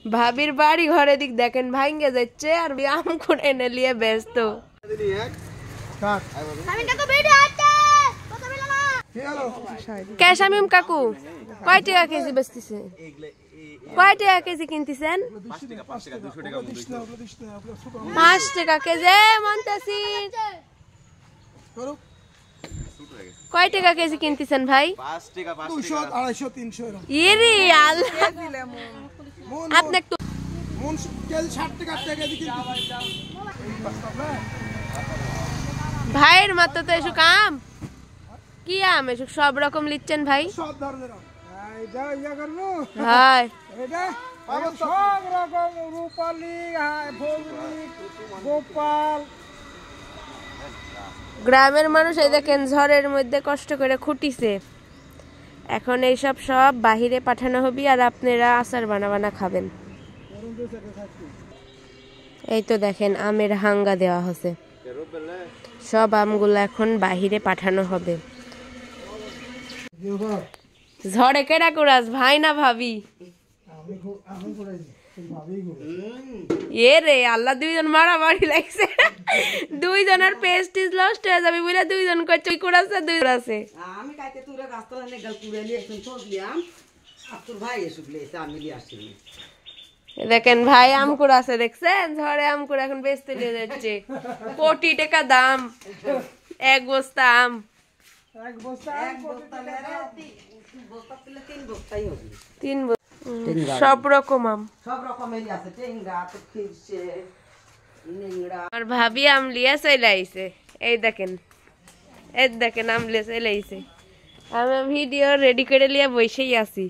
ভাবির বাড়ি ঘরে দিক দেখেন ভাঙ্গে যাচ্ছে আর আম করে এনে নিয়ে ব্যস্ত। শামিম কাকু কয় টাকা কেজি বেচতেছে? কয় টাকা কেজি কিনতেছেন? 5 টাকা কেজি মন্তাসি। কয় টাকা কেজি কিনতেছেন ভাই? 5 টাকা 200 250 300 এরকম। ইরে আল্লাহ আপনি একটু মন কেজি 60 টাকা কেজি কিনতেছেন ভাইয়ের মত তো এসব কাম কি আম এসব সব রকম লিচ্ছেন ভাই? সব ধরনের আম এইটা ইয়া করব ভাই এটা সব রকম রূপালী ভৌগোলি গোপাল। গ্রামের মানুষ এই দেখেন ঝড়ের মধ্যে কষ্ট করে খুঁটিছে, এখন এইসব সব বাহিরে পাঠানো হবে আর আপনারা আচার বানা খাবেন। এই তো দেখেন আমের হাঙ্গা দেওয়া হচ্ছে, সব আমগুলো এখন বাহিরে পাঠানো হবে। ঝড়ে কেডা কুরাস ভাই না ভাবি? এ রে আল্লাহ দুইজন মারামারি লাগছে, দুইজনের পেস্টিজ লস্ট হয়ে যাবে বলে দুইজন কই চুই কুড়াছে দুই কুড়াছে। আমি কাইতে তুরে গাছটা নে গাল কুড়ে নিয়ে একদম ছোট দিলাম আর তোর ভাই এসুকলে আমি নিয়ে আসছি। দেখেন ভাই আম কুড়াছে দেখছেন, ঝড়ে আম কুড়া এখন বেচতে নিয়ে যাচ্ছে, কোটি টাকা দাম এক বস্তা আম। এক বস্তা তুলে 3 বস্তাই হবে, 3 বস্তা সব রকম আম, সব রকমেরই আছে, টেঙ্গা তো খিরছে নেংড়া। আর ভাবি আম লিয়া চলে আইছে, এই দেখেন আম লিয়া চলে আইছে। আমি ভিডিও রেডি করে লিয়া বসেই আছি।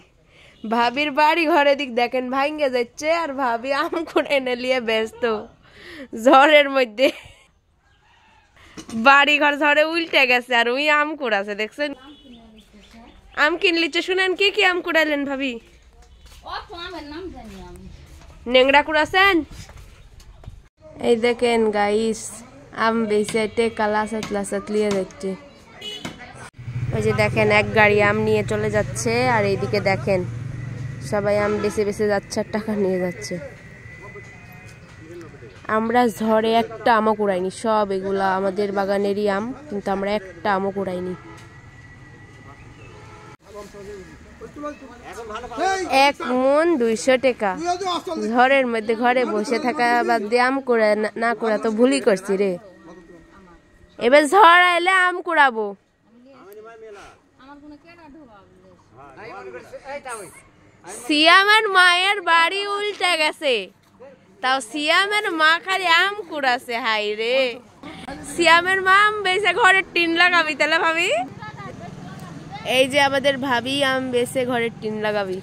ভাবির বাড়ি ঘরে দিক দেখেন ভাঙ্গে যাচ্ছে আর ভাবি আম করে এনে লিয়ে ব্যস্ত ঝড়ের মধ্যে। বাড়ি ঘর ঝড়ে উল্টে গেছে আর ওই আম কুড়াছে দেখছেন। আম কিনলিচ্ছে শুনেন কি কি আম কুড়ালেন ভাবি? নেংড়া কুড়াছেন। এই দেখেন গাইস আম বেচে টেকা লাসাত লিয়ে যাচ্ছে। ওই যে দেখেন এক গাড়ি আম নিয়ে চলে যাচ্ছে আর এইদিকে দেখেন সবাই আম বেছে যাচ্ছে আর টাকা নিয়ে যাচ্ছে। আমরা ঝড়ে একটা আমও কুড়াইনি, সব এগুলা আমাদের বাগানেরই আম, কিন্তু আমরা একটা আমও কুড়াইনি। 1 মণ 200 টাকা। ঝড়ের মধ্যে ঘরে বসে থাকা বাদ দিয়ে আম কুড়া না কুড়া তো ভুলই করছি রে। এবার ঝড় আইলে আম কুড়াবো। সিয়ামের মায়ের বাড়ি উল্টে গেছে, তাও সিয়ামের মা খালি আম কুড়াছে। হাই রে সিয়ামের মা আম বেচে ঘরের টিন লাগাবি তাহলে ভাবি। এই যে আমাদের ভাবি আম বেচে ঘরের টিন লাগাবি।